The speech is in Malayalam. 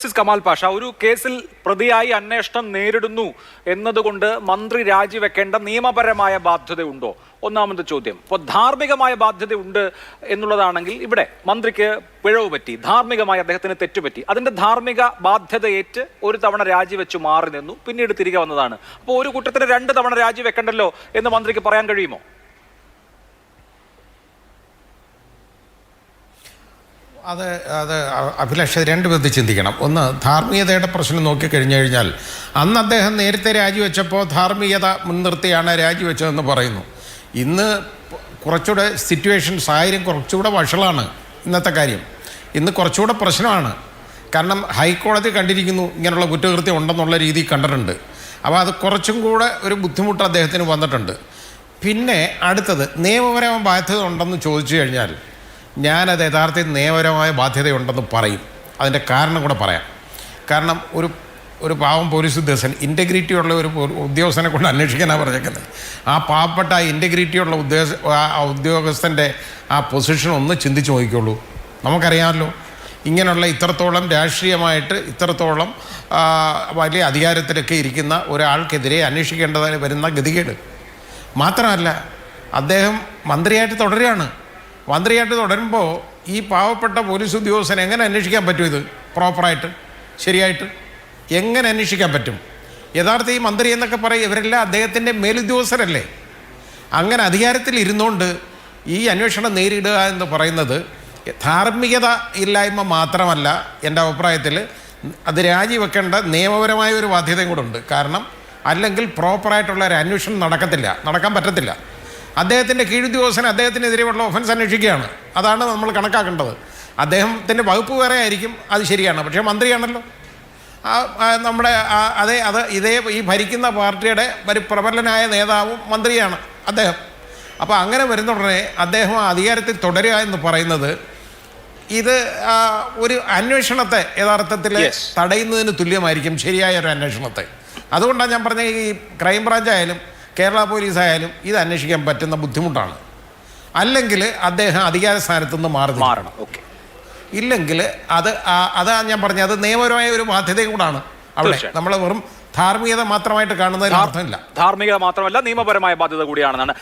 കമാൽ പാഷ, ഒരു കേസിൽ പ്രതിയായി അന്വേഷണം നേരിടുന്നു എന്നതുകൊണ്ട് മന്ത്രി രാജിവെക്കേണ്ട നിയമപരമായ ബാധ്യതയുണ്ടോ? ഒന്നാമത്തെ ചോദ്യം. ഇപ്പോൾ ധാർമ്മികമായ ബാധ്യതയുണ്ട് എന്നുള്ളതാണെങ്കിൽ ഇവിടെ മന്ത്രിക്ക് പിഴവ് പറ്റി, ധാർമ്മികമായി അദ്ദേഹത്തിന് തെറ്റുപറ്റി, അതിന്റെ ധാർമ്മിക ബാധ്യതയേറ്റ് ഒരു തവണ രാജിവെച്ച് മാറി നിന്നു, പിന്നീട് തിരികെ വന്നതാണ്. അപ്പോൾ ഒരു കുറ്റത്തിന് 2 തവണ രാജിവെക്കണ്ടല്ലോ എന്ന് മന്ത്രിക്ക് പറയാൻ കഴിയുമോ? അത് അഭിലാഷ്, 2 വിധത്തിൽ ചിന്തിക്കണം. ഒന്ന്, ധാർമ്മികതയുടെ പ്രശ്നം നോക്കിക്കഴിഞ്ഞു കഴിഞ്ഞാൽ അന്ന് അദ്ദേഹം നേരത്തെ രാജിവെച്ചപ്പോൾ ധാർമ്മികത മുൻനിർത്തിയാണ് രാജിവെച്ചതെന്ന് പറയുന്നു. ഇന്ന് കുറച്ചുകൂടെ സിറ്റുവേഷൻ, സാഹചര്യം കുറച്ചുകൂടെ വഷളാണ്. ഇന്നത്തെ കാര്യം ഇന്ന് കുറച്ചുകൂടെ പ്രശ്നമാണ്. കാരണം ഹൈക്കോടതി കണ്ടിരിക്കുന്നു ഇങ്ങനെയുള്ള കുറ്റകൃത്യം ഉണ്ടെന്നുള്ള രീതിയിൽ കണ്ടിട്ടുണ്ട്. അപ്പോൾ അത് കുറച്ചും കൂടെ ഒരു ബുദ്ധിമുട്ട് അദ്ദേഹത്തിന് വന്നിട്ടുണ്ട്. പിന്നെ അടുത്തത്, നിയമപരമായ ബാധ്യത ഉണ്ടെന്ന് ചോദിച്ചു കഴിഞ്ഞാൽ ഞാനത് യഥാർത്ഥത്തിൽ നിയമപരമായ ബാധ്യതയുണ്ടെന്ന് പറയും. അതിൻ്റെ കാരണം കൂടെ പറയാം. കാരണം ഒരു പാവം പോലീസ് ഉദ്യോഗസ്ഥൻ, ഇൻറ്റഗ്രിറ്റിയുള്ള ഒരു ഉദ്യോഗസ്ഥനെ കൊണ്ട് അന്വേഷിക്കാനാണ് പറഞ്ഞേക്കുന്നത്. ആ പാവപ്പെട്ട ഇൻറ്റഗ്രിറ്റിയുള്ള ഉദ്യോഗസ്ഥൻ്റെ ആ പൊസിഷൻ ഒന്ന് ചിന്തിച്ച് നോക്കിക്കോളൂ. നമുക്കറിയാമല്ലോ, ഇങ്ങനെയുള്ള ഇത്രത്തോളം രാഷ്ട്രീയമായിട്ട് ഇത്രത്തോളം വലിയ അധികാരത്തിലൊക്കെ ഇരിക്കുന്ന ഒരാൾക്കെതിരെ അന്വേഷിക്കേണ്ടതായി വരുന്ന ഗതികേട്. മാത്രമല്ല, അദ്ദേഹം മന്ത്രിയായിട്ട് തുടരുകയാണ്. മന്ത്രിയായിട്ട് തുടരുമ്പോൾ ഈ പാവപ്പെട്ട പോലീസ് ഉദ്യോഗസ്ഥനെ എങ്ങനെ അന്വേഷിക്കാൻ പറ്റും? ഇത് പ്രോപ്പറായിട്ട് ശരിയായിട്ട് എങ്ങനെ അന്വേഷിക്കാൻ പറ്റും? യഥാർത്ഥ ഈ മന്ത്രി എന്നൊക്കെ പറയും, ഇവരെല്ലാം അദ്ദേഹത്തിൻ്റെ മേലുദ്യോഗസ്ഥരല്ലേ. അങ്ങനെ അധികാരത്തിൽ ഇരുന്നുകൊണ്ട് ഈ അന്വേഷണം നേരിടുക എന്ന് പറയുന്നത് ധാർമ്മികത ഇല്ലായ്മ മാത്രമല്ല, എൻ്റെ അഭിപ്രായത്തിൽ അത് രാജിവെക്കേണ്ട നിയമപരമായ ഒരു ബാധ്യതയും കൂടെ ഉണ്ട്. കാരണം അല്ലെങ്കിൽ പ്രോപ്പറായിട്ടുള്ള ഒരു അന്വേഷണം നടക്കാൻ പറ്റത്തില്ല. അദ്ദേഹത്തിൻ്റെ കീഴുദ്യോഗസ്ഥൻ അദ്ദേഹത്തിനെതിരെയുള്ള ഒഫൻസ് അന്വേഷിക്കുകയാണ്. അതാണ് നമ്മൾ കണക്കാക്കേണ്ടത്. അദ്ദേഹത്തിൻ്റെ വകുപ്പ് വേറെ ആയിരിക്കും, അത് ശരിയാണ്. പക്ഷേ മന്ത്രിയാണല്ലോ, നമ്മുടെ ഈ ഭരിക്കുന്ന പാർട്ടിയുടെ ഒരു പ്രബലനായ നേതാവും മന്ത്രിയാണ് അദ്ദേഹം. അപ്പോൾ അങ്ങനെ വരുന്ന ഉടനെ അദ്ദേഹം അധികാരത്തിൽ തുടരുക എന്ന് പറയുന്നത് ഇത് ഒരു അന്വേഷണത്തെ യഥാർത്ഥത്തിൽ തടയുന്നതിന് തുല്യമായിരിക്കും, ശരിയായ ഒരു അന്വേഷണത്തെ. അതുകൊണ്ടാണ് ഞാൻ പറഞ്ഞ ഈ ക്രൈംബ്രാഞ്ച് ആയാലും കേരള പോലീസ് ആയാലും ഇത് അന്വേഷിക്കാൻ പറ്റുന്ന ബുദ്ധിമുട്ടാണ്. അല്ലെങ്കിൽ അദ്ദേഹം അധികാര സ്ഥാനത്ത് നിന്ന് മാറണം. ഇല്ലെങ്കിൽ അതാണ് ഞാൻ പറഞ്ഞത്, അത് നിയമപരമായ ഒരു ബാധ്യതയും കൂടാണ്. അവിടെ നമ്മൾ വെറും ധാർമ്മികത മാത്രമായിട്ട് കാണുന്നതിന് അർത്ഥമില്ല. ധാർമ്മികത മാത്രമല്ല, നിയമപരമായ ബാധ്യത കൂടിയാണെന്നാണ്.